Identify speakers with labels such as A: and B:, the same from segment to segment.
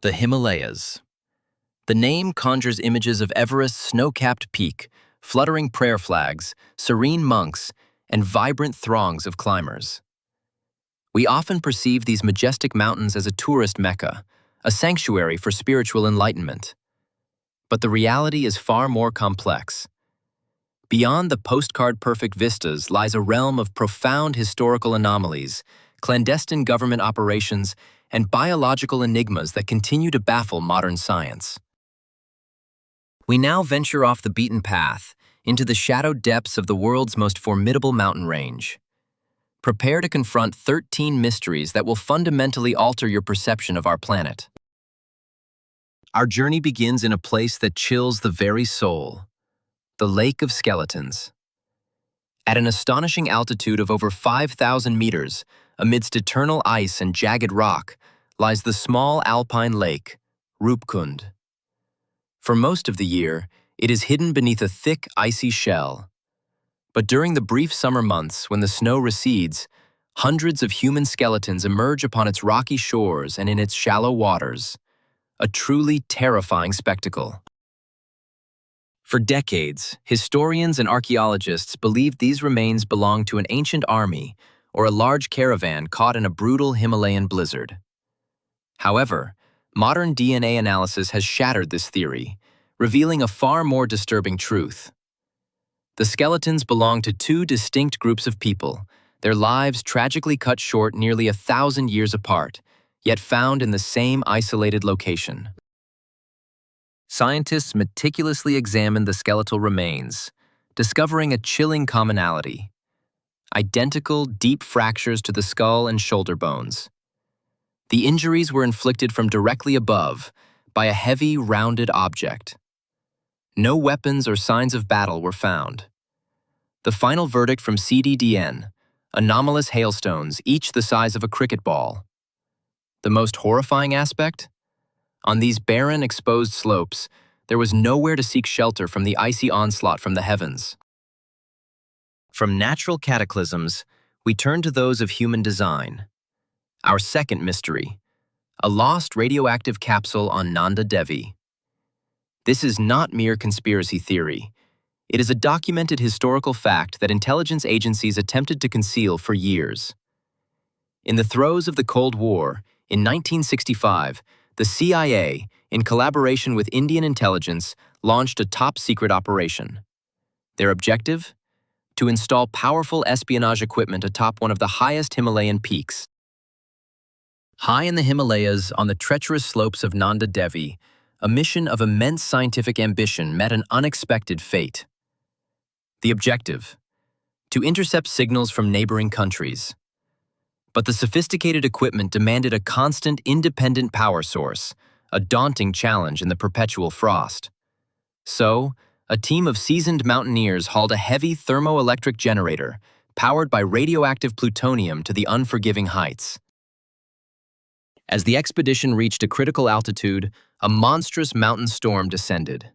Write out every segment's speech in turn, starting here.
A: The Himalayas. The name conjures images of Everest's snow-capped peak, fluttering prayer flags, serene monks, and vibrant throngs of climbers. We often perceive these majestic mountains as a tourist mecca, a sanctuary for spiritual enlightenment. But the reality is far more complex. Beyond the postcard-perfect vistas lies a realm of profound historical anomalies, clandestine government operations, and biological enigmas that continue to baffle modern science. We now venture off the beaten path into the shadowed depths of the world's most formidable mountain range. Prepare to confront 13 mysteries that will fundamentally alter your perception of our planet. Our journey begins in a place that chills the very soul, the Lake of Skeletons. At an astonishing altitude of over 5,000 meters, amidst eternal ice and jagged rock, lies the small alpine lake, Roopkund. For most of the year, it is hidden beneath a thick, icy shell. But during the brief summer months when the snow recedes, hundreds of human skeletons emerge upon its rocky shores and in its shallow waters. A truly terrifying spectacle. For decades, historians and archaeologists believed these remains belonged to an ancient army or a large caravan caught in a brutal Himalayan blizzard. However, modern DNA analysis has shattered this theory, revealing a far more disturbing truth. The skeletons belong to two distinct groups of people, their lives tragically cut short nearly 1,000 years apart, yet found in the same isolated location. Scientists meticulously examined the skeletal remains, discovering a chilling commonality: identical, deep fractures to the skull and shoulder bones. The injuries were inflicted from directly above by a heavy, rounded object. No weapons or signs of battle were found. The final verdict from CDDN: anomalous hailstones, each the size of a cricket ball. The most horrifying aspect? On these barren, exposed slopes, there was nowhere to seek shelter from the icy onslaught from the heavens. From natural cataclysms, we turn to those of human design. Our second mystery: a lost radioactive capsule on Nanda Devi. This is not mere conspiracy theory. It is a documented historical fact that intelligence agencies attempted to conceal for years. In the throes of the Cold War, in 1965, the CIA, in collaboration with Indian intelligence, launched a top-secret operation. Their objective? To install powerful espionage equipment atop one of the highest Himalayan peaks. High in the Himalayas, on the treacherous slopes of Nanda Devi, a mission of immense scientific ambition met an unexpected fate. The objective: to intercept signals from neighboring countries. But the sophisticated equipment demanded a constant, independent power source, a daunting challenge in the perpetual frost. So, a team of seasoned mountaineers hauled a heavy thermoelectric generator, powered by radioactive plutonium, to the unforgiving heights. As the expedition reached a critical altitude, a monstrous mountain storm descended.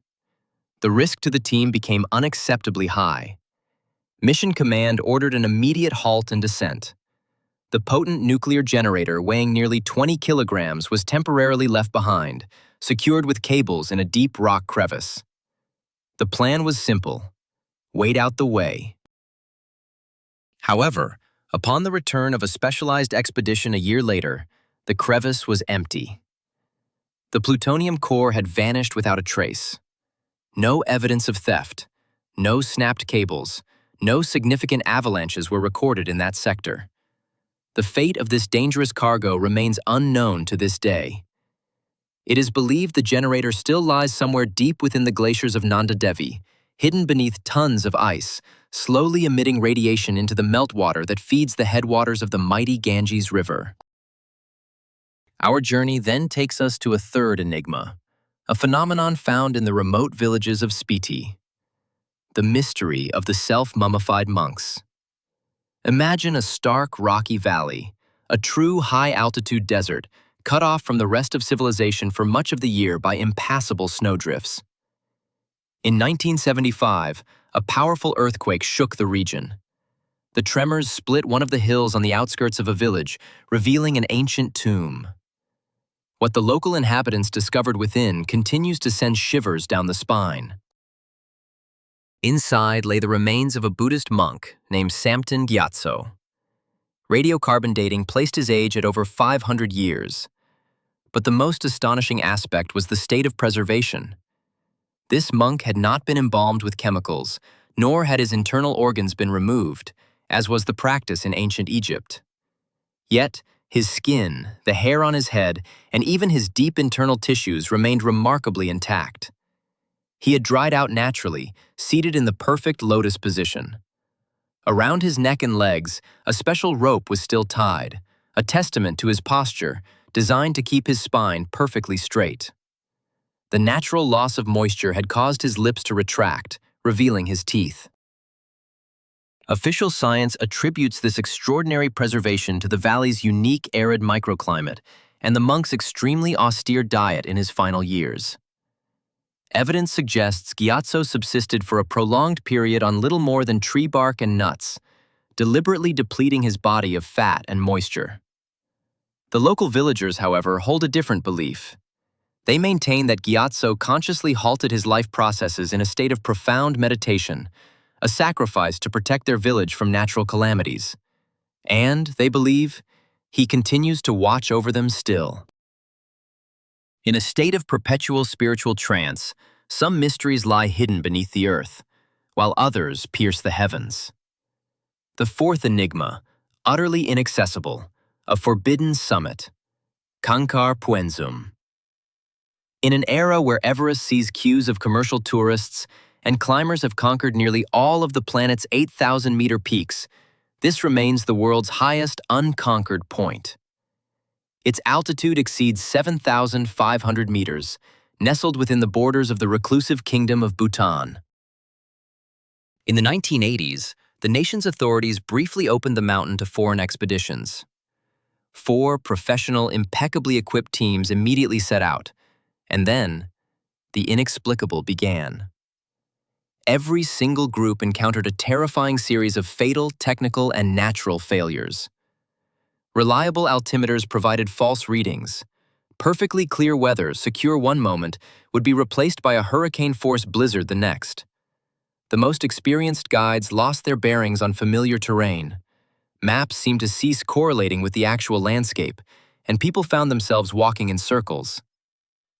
A: The risk to the team became unacceptably high. Mission Command ordered an immediate halt and descent. The potent nuclear generator, weighing nearly 20 kilograms, was temporarily left behind, secured with cables in a deep rock crevice. The plan was simple: wait out the way. However, upon the return of a specialized expedition a year later, the crevice was empty. The plutonium core had vanished without a trace. No evidence of theft, no snapped cables, no significant avalanches were recorded in that sector. The fate of this dangerous cargo remains unknown to this day. It is believed the generator still lies somewhere deep within the glaciers of Nanda Devi, hidden beneath tons of ice, slowly emitting radiation into the meltwater that feeds the headwaters of the mighty Ganges River. Our journey then takes us to a third enigma, a phenomenon found in the remote villages of Spiti: the mystery of the self-mummified monks. Imagine a stark, rocky valley, a true high-altitude desert, cut off from the rest of civilization for much of the year by impassable snowdrifts. In 1975, a powerful earthquake shook the region. The tremors split one of the hills on the outskirts of a village, revealing an ancient tomb. What the local inhabitants discovered within continues to send shivers down the spine. Inside lay the remains of a Buddhist monk named Samten Gyatso. Radiocarbon dating placed his age at over 500 years. But the most astonishing aspect was the state of preservation. This monk had not been embalmed with chemicals, nor had his internal organs been removed, as was the practice in ancient Egypt. Yet, his skin, the hair on his head, and even his deep internal tissues remained remarkably intact. He had dried out naturally, seated in the perfect lotus position. Around his neck and legs, a special rope was still tied, a testament to his posture, designed to keep his spine perfectly straight. The natural loss of moisture had caused his lips to retract, revealing his teeth. Official science attributes this extraordinary preservation to the valley's unique arid microclimate and the monk's extremely austere diet in his final years. Evidence suggests Gyatso subsisted for a prolonged period on little more than tree bark and nuts, deliberately depleting his body of fat and moisture. The local villagers, however, hold a different belief. They maintain that Gyatso consciously halted his life processes in a state of profound meditation, a sacrifice to protect their village from natural calamities. And, they believe, he continues to watch over them still. In a state of perpetual spiritual trance, some mysteries lie hidden beneath the earth, while others pierce the heavens. The fourth enigma, utterly inaccessible, a forbidden summit, Kangkar Puenzum. In an era where Everest sees queues of commercial tourists and climbers have conquered nearly all of the planet's 8,000-meter peaks, this remains the world's highest unconquered point. Its altitude exceeds 7,500 meters, nestled within the borders of the reclusive kingdom of Bhutan. In the 1980s, the nation's authorities briefly opened the mountain to foreign expeditions. 4 professional, impeccably equipped teams immediately set out, and then, the inexplicable began. Every single group encountered a terrifying series of fatal, technical, and natural failures. Reliable altimeters provided false readings. Perfectly clear weather, secure one moment, would be replaced by a hurricane-force blizzard the next. The most experienced guides lost their bearings on familiar terrain. Maps seemed to cease correlating with the actual landscape, and people found themselves walking in circles.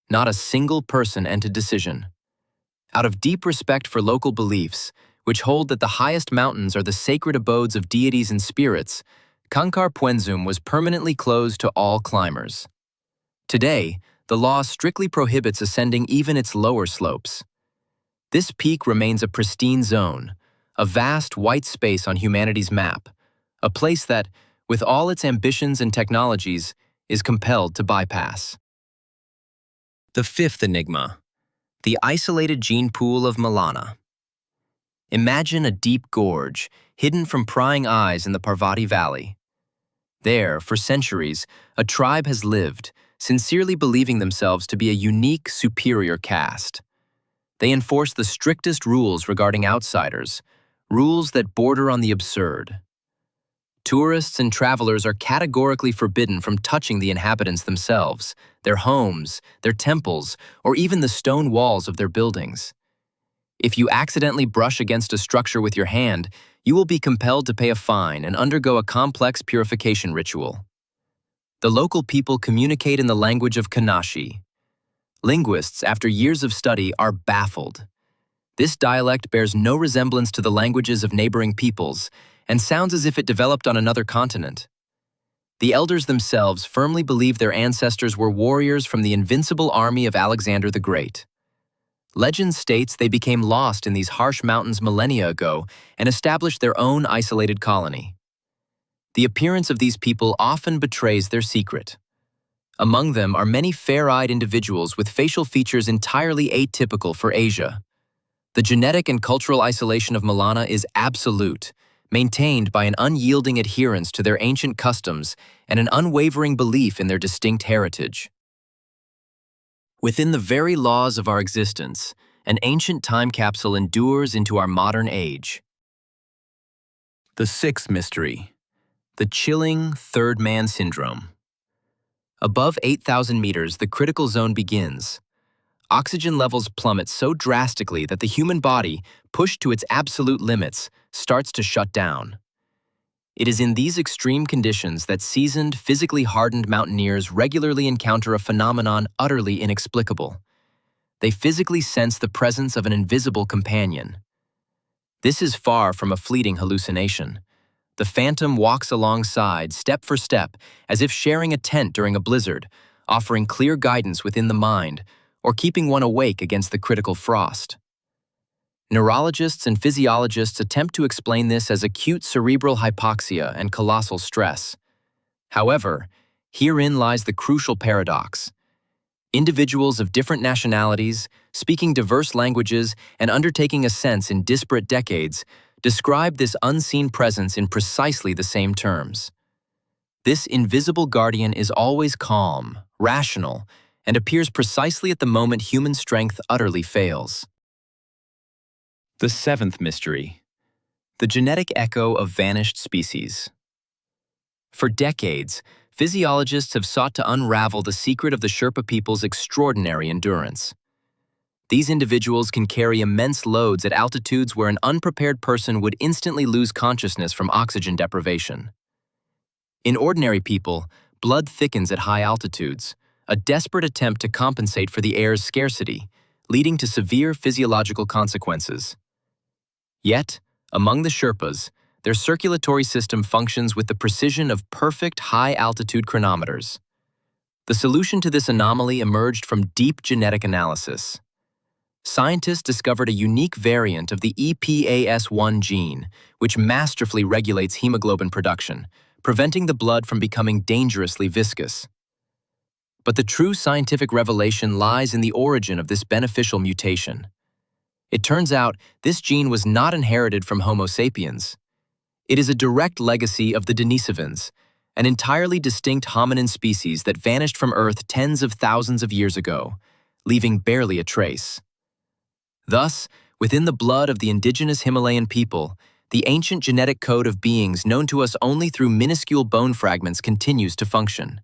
A: Not a single person entered decision. Out of deep respect for local beliefs, which hold that the highest mountains are the sacred abodes of deities and spirits, Kangkar Puenzum was permanently closed to all climbers. Today, the law strictly prohibits ascending even its lower slopes. This peak remains a pristine zone, a vast white space on humanity's map, a place that, with all its ambitions and technologies, is compelled to bypass. The fifth enigma, the isolated gene pool of Malana. Imagine a deep gorge, hidden from prying eyes in the Parvati Valley. There, for centuries, a tribe has lived, sincerely believing themselves to be a unique, superior caste. They enforce the strictest rules regarding outsiders, rules that border on the absurd. Tourists and travelers are categorically forbidden from touching the inhabitants themselves, their homes, their temples, or even the stone walls of their buildings. If you accidentally brush against a structure with your hand, you will be compelled to pay a fine and undergo a complex purification ritual. The local people communicate in the language of Kanashi. Linguists, after years of study, are baffled. This dialect bears no resemblance to the languages of neighboring peoples and sounds as if it developed on another continent. The elders themselves firmly believe their ancestors were warriors from the invincible army of Alexander the Great. Legend states they became lost in these harsh mountains millennia ago and established their own isolated colony. The appearance of these people often betrays their secret. Among them are many fair-eyed individuals with facial features entirely atypical for Asia. The genetic and cultural isolation of Malana is absolute, maintained by an unyielding adherence to their ancient customs and an unwavering belief in their distinct heritage. Within the very laws of our existence, an ancient time capsule endures into our modern age. The sixth mystery, the chilling third man syndrome. Above 8,000 meters, the critical zone begins. Oxygen levels plummet so drastically that the human body, pushed to its absolute limits, starts to shut down. It is in these extreme conditions that seasoned, physically hardened mountaineers regularly encounter a phenomenon utterly inexplicable. They physically sense the presence of an invisible companion. This is far from a fleeting hallucination. The phantom walks alongside, step for step, as if sharing a tent during a blizzard, offering clear guidance within the mind, or keeping one awake against the critical frost. Neurologists and physiologists attempt to explain this as acute cerebral hypoxia and colossal stress. However, herein lies the crucial paradox. Individuals of different nationalities, speaking diverse languages, and undertaking ascents in disparate decades describe this unseen presence in precisely the same terms. This invisible guardian is always calm, rational, and appears precisely at the moment human strength utterly fails. The seventh mystery: the genetic echo of vanished species. For decades, physiologists have sought to unravel the secret of the Sherpa people's extraordinary endurance. These individuals can carry immense loads at altitudes where an unprepared person would instantly lose consciousness from oxygen deprivation. In ordinary people, blood thickens at high altitudes, a desperate attempt to compensate for the air's scarcity, leading to severe physiological consequences. Yet, among the Sherpas, their circulatory system functions with the precision of perfect high-altitude chronometers. The solution to this anomaly emerged from deep genetic analysis. Scientists discovered a unique variant of the EPAS1 gene, which masterfully regulates hemoglobin production, preventing the blood from becoming dangerously viscous. But the true scientific revelation lies in the origin of this beneficial mutation. It turns out this gene was not inherited from Homo sapiens. It is a direct legacy of the Denisovans, an entirely distinct hominin species that vanished from Earth tens of thousands of years ago, leaving barely a trace. Thus, within the blood of the indigenous Himalayan people, the ancient genetic code of beings known to us only through minuscule bone fragments continues to function.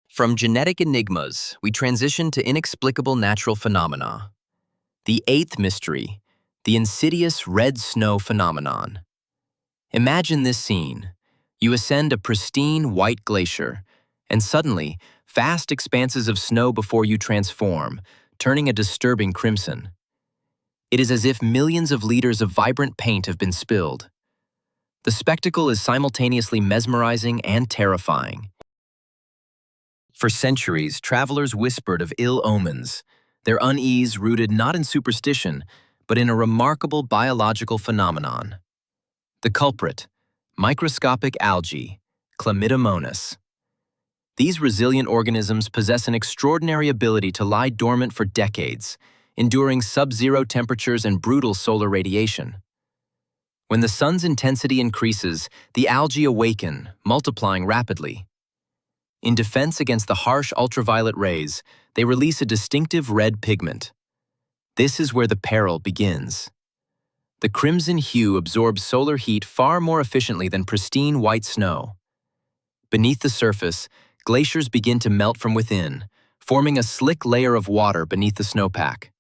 A: From genetic enigmas, we transition to inexplicable natural phenomena. The eighth mystery: the insidious red snow phenomenon. Imagine this scene. You ascend a pristine white glacier, and suddenly, vast expanses of snow before you transform, turning a disturbing crimson. It is as if millions of liters of vibrant paint have been spilled. The spectacle is simultaneously mesmerizing and terrifying. For centuries, travelers whispered of ill omens, their unease rooted not in superstition, but in a remarkable biological phenomenon. The culprit: microscopic algae, Chlamydomonas. These resilient organisms possess an extraordinary ability to lie dormant for decades, enduring sub-zero temperatures and brutal solar radiation. When the sun's intensity increases, the algae awaken, multiplying rapidly. In defense against the harsh ultraviolet rays, they release a distinctive red pigment. This is where the peril begins. The crimson hue absorbs solar heat far more efficiently than pristine white snow. Beneath the surface, glaciers begin to melt from within, forming a slick layer of water beneath the snowpack.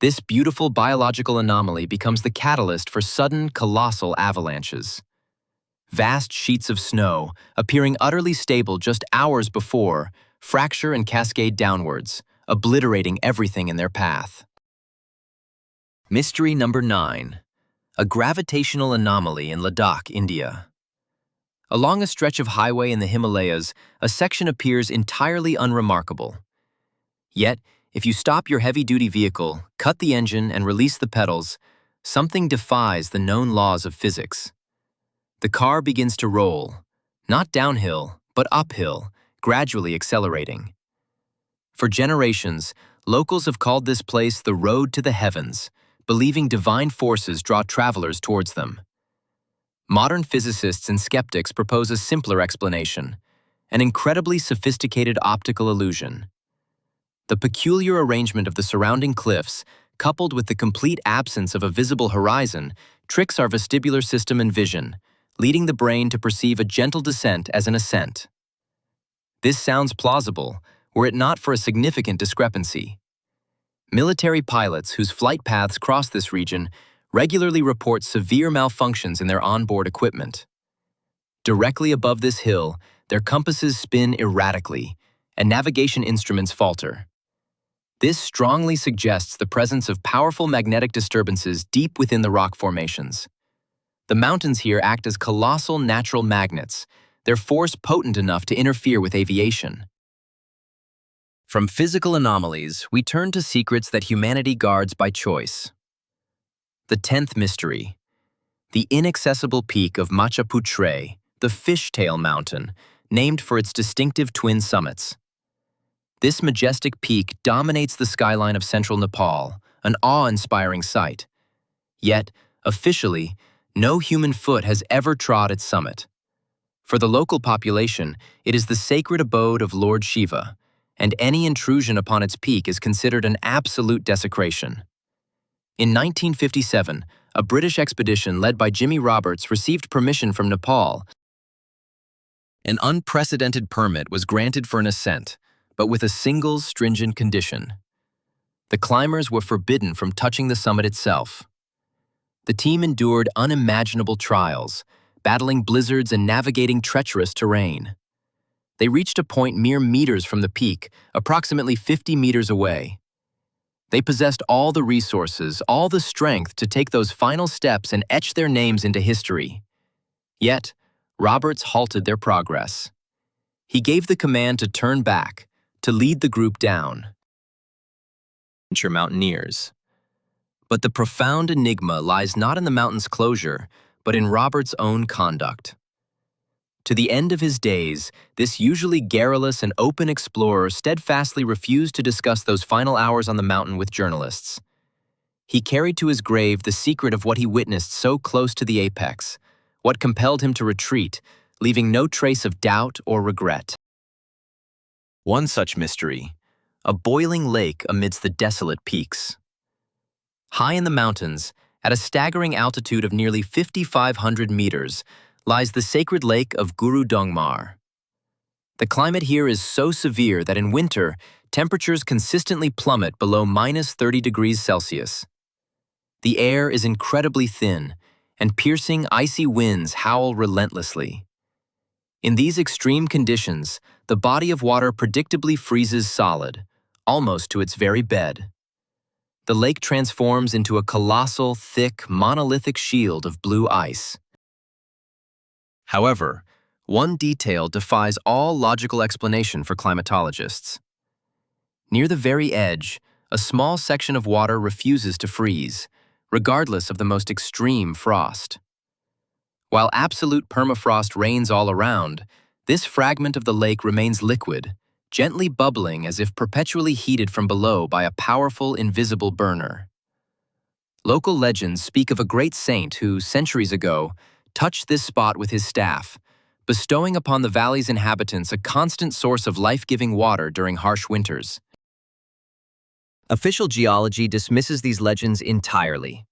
A: This beautiful biological anomaly becomes the catalyst for sudden, colossal avalanches. Vast sheets of snow, appearing utterly stable just hours before, fracture and cascade downwards, obliterating everything in their path. Mystery number 9. A gravitational anomaly in Ladakh, India. Along a stretch of highway in the Himalayas, a section appears entirely unremarkable. Yet, if you stop your heavy-duty vehicle, cut the engine, and release the pedals, something defies the known laws of physics. The car begins to roll, not downhill, but uphill, gradually accelerating. For generations, locals have called this place the road to the heavens, believing divine forces draw travelers towards them. Modern physicists and skeptics propose a simpler explanation: an incredibly sophisticated optical illusion. The peculiar arrangement of the surrounding cliffs, coupled with the complete absence of a visible horizon, tricks our vestibular system and vision, leading the brain to perceive a gentle descent as an ascent. This sounds plausible, were it not for a significant discrepancy. Military pilots whose flight paths cross this region regularly report severe malfunctions in their onboard equipment. Directly above this hill, their compasses spin erratically, and navigation instruments falter. This strongly suggests the presence of powerful magnetic disturbances deep within the rock formations. The mountains here act as colossal natural magnets, their force potent enough to interfere with aviation. From physical anomalies, we turn to secrets that humanity guards by choice. The 10th mystery. The inaccessible peak of Macha Putri, the Fishtail Mountain, named for its distinctive twin summits. This majestic peak dominates the skyline of central Nepal, an awe-inspiring sight. Yet, officially, no human foot has ever trod its summit. For the local population, it is the sacred abode of Lord Shiva, and any intrusion upon its peak is considered an absolute desecration. In 1957, a British expedition led by Jimmy Roberts received permission from Nepal. An unprecedented permit was granted for an ascent, but with a single stringent condition. The climbers were forbidden from touching the summit itself. The team endured unimaginable trials, battling blizzards and navigating treacherous terrain. They reached a point mere meters from the peak, approximately 50 meters away. They possessed all the resources, all the strength to take those final steps and etch their names into history. Yet, Roberts halted their progress. He gave the command to turn back, to lead the group down. Mountaineers. But the profound enigma lies not in the mountain's closure, but in Roberts' own conduct. To the end of his days, this usually garrulous and open explorer steadfastly refused to discuss those final hours on the mountain with journalists. He carried to his grave the secret of what he witnessed so close to the apex, what compelled him to retreat, leaving no trace of doubt or regret. One such mystery, a boiling lake amidst the desolate peaks. High in the mountains, at a staggering altitude of nearly 5,500 meters, lies the sacred lake of Guru Dongmar. The climate here is so severe that in winter, temperatures consistently plummet below -30 degrees Celsius. The air is incredibly thin, and piercing, icy winds howl relentlessly. In these extreme conditions, the body of water predictably freezes solid, almost to its very bed. The lake transforms into a colossal, thick, monolithic shield of blue ice. However, one detail defies all logical explanation for climatologists. Near the very edge, a small section of water refuses to freeze, regardless of the most extreme frost. While absolute permafrost reigns all around, this fragment of the lake remains liquid, gently bubbling as if perpetually heated from below by a powerful, invisible burner. Local legends speak of a great saint who, centuries ago, touched this spot with his staff, bestowing upon the valley's inhabitants a constant source of life-giving water during harsh winters. Official geology dismisses these legends entirely.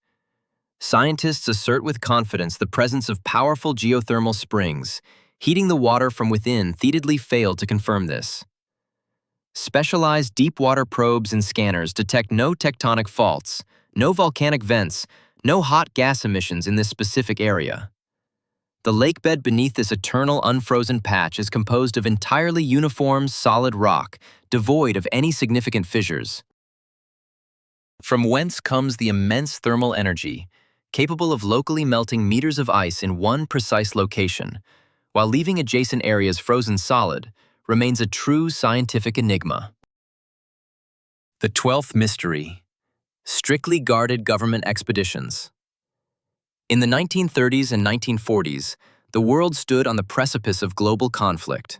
A: Scientists assert with confidence the presence of powerful geothermal springs. Heating the water from within repeatedly failed to confirm this. Specialized deep-water probes and scanners detect no tectonic faults, no volcanic vents, no hot gas emissions in this specific area. The lakebed beneath this eternal unfrozen patch is composed of entirely uniform, solid rock, devoid of any significant fissures. From whence comes the immense thermal energy, capable of locally melting meters of ice in one precise location, while leaving adjacent areas frozen solid, remains a true scientific enigma. The 12th mystery. Strictly guarded government expeditions. In the 1930s and 1940s, the world stood on the precipice of global conflict.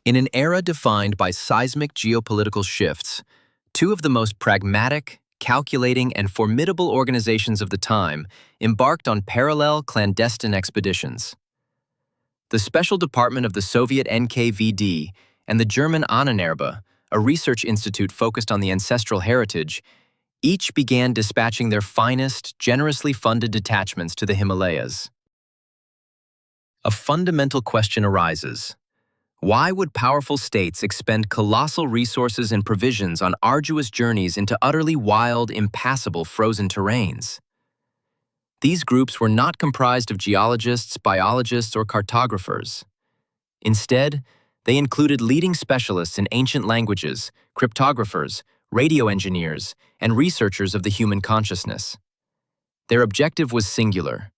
A: In an era defined by seismic geopolitical shifts, two of the most pragmatic, calculating, and formidable organizations of the time embarked on parallel clandestine expeditions. The Special Department of the Soviet NKVD and the German Ahnenerbe, a research institute focused on the ancestral heritage, each began dispatching their finest, generously funded detachments to the Himalayas. A fundamental question arises. Why would powerful states expend colossal resources and provisions on arduous journeys into utterly wild, impassable frozen terrains? These groups were not comprised of geologists, biologists, or cartographers. Instead, they included leading specialists in ancient languages, cryptographers, radio engineers, and researchers of the human consciousness. Their objective was singular: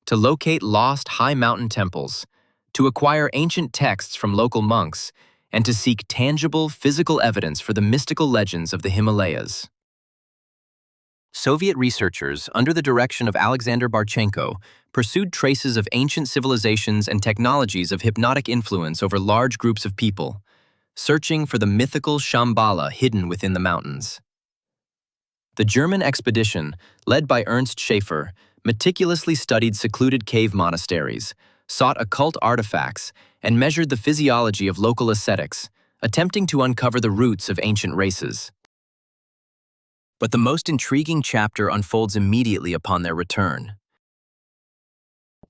A: to locate lost high mountain temples, to acquire ancient texts from local monks, and to seek tangible, physical evidence for the mystical legends of the Himalayas. Soviet researchers, under the direction of Alexander Barchenko, pursued traces of ancient civilizations and technologies of hypnotic influence over large groups of people, searching for the mythical Shambhala hidden within the mountains. The German expedition, led by Ernst Schaefer, meticulously studied secluded cave monasteries, sought occult artifacts, and measured the physiology of local ascetics, attempting to uncover the roots of ancient races. But the most intriguing chapter unfolds immediately upon their return.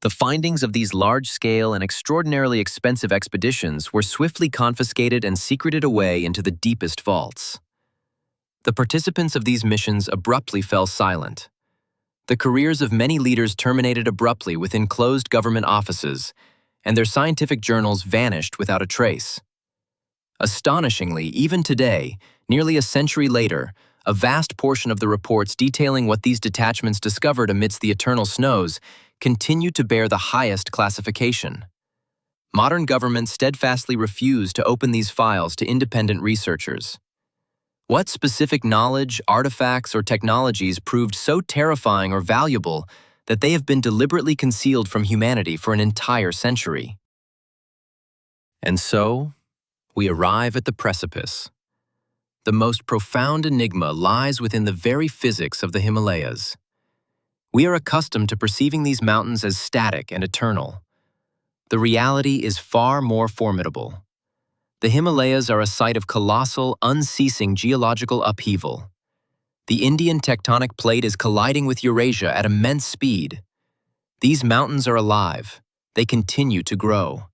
A: The findings of these large-scale and extraordinarily expensive expeditions were swiftly confiscated and secreted away into the deepest vaults. The participants of these missions abruptly fell silent. The careers of many leaders terminated abruptly within closed government offices, and their scientific journals vanished without a trace. Astonishingly, even today, nearly a century later, a vast portion of the reports detailing what these detachments discovered amidst the eternal snows continue to bear the highest classification. Modern governments steadfastly refuse to open these files to independent researchers. What specific knowledge, artifacts, or technologies proved so terrifying or valuable that they have been deliberately concealed from humanity for an entire century? And so, we arrive at the precipice. The most profound enigma lies within the very physics of the Himalayas. We are accustomed to perceiving these mountains as static and eternal. The reality is far more formidable. The Himalayas are a site of colossal, unceasing geological upheaval. The Indian tectonic plate is colliding with Eurasia at immense speed. These mountains are alive. They continue to grow.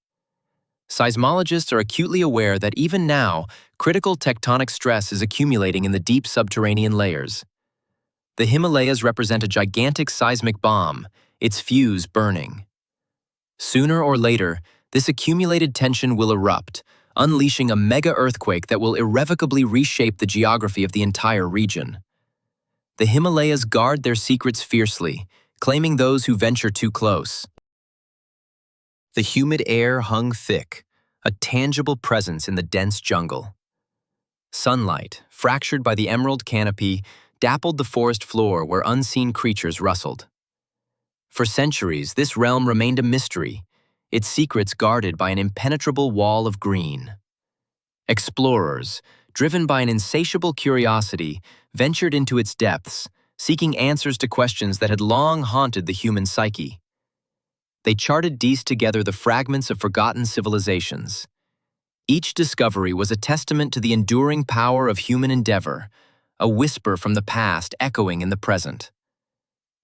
A: Seismologists are acutely aware that even now, critical tectonic stress is accumulating in the deep subterranean layers. The Himalayas represent a gigantic seismic bomb, its fuse burning. Sooner or later, this accumulated tension will erupt, unleashing a mega-earthquake that will irrevocably reshape the geography of the entire region. The Himalayas guard their secrets fiercely, claiming those who venture too close. The humid air hung thick, a tangible presence in the dense jungle. Sunlight, fractured by the emerald canopy, dappled the forest floor where unseen creatures rustled. For centuries, this realm remained a mystery, its secrets guarded by an impenetrable wall of green. Explorers, driven by an insatiable curiosity, ventured into its depths, seeking answers to questions that had long haunted the human psyche. They charted together the fragments of forgotten civilizations. Each discovery was a testament to the enduring power of human endeavor, a whisper from the past echoing in the present.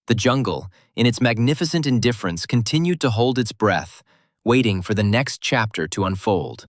A: The jungle, in its magnificent indifference, continued to hold its breath, waiting for the next chapter to unfold.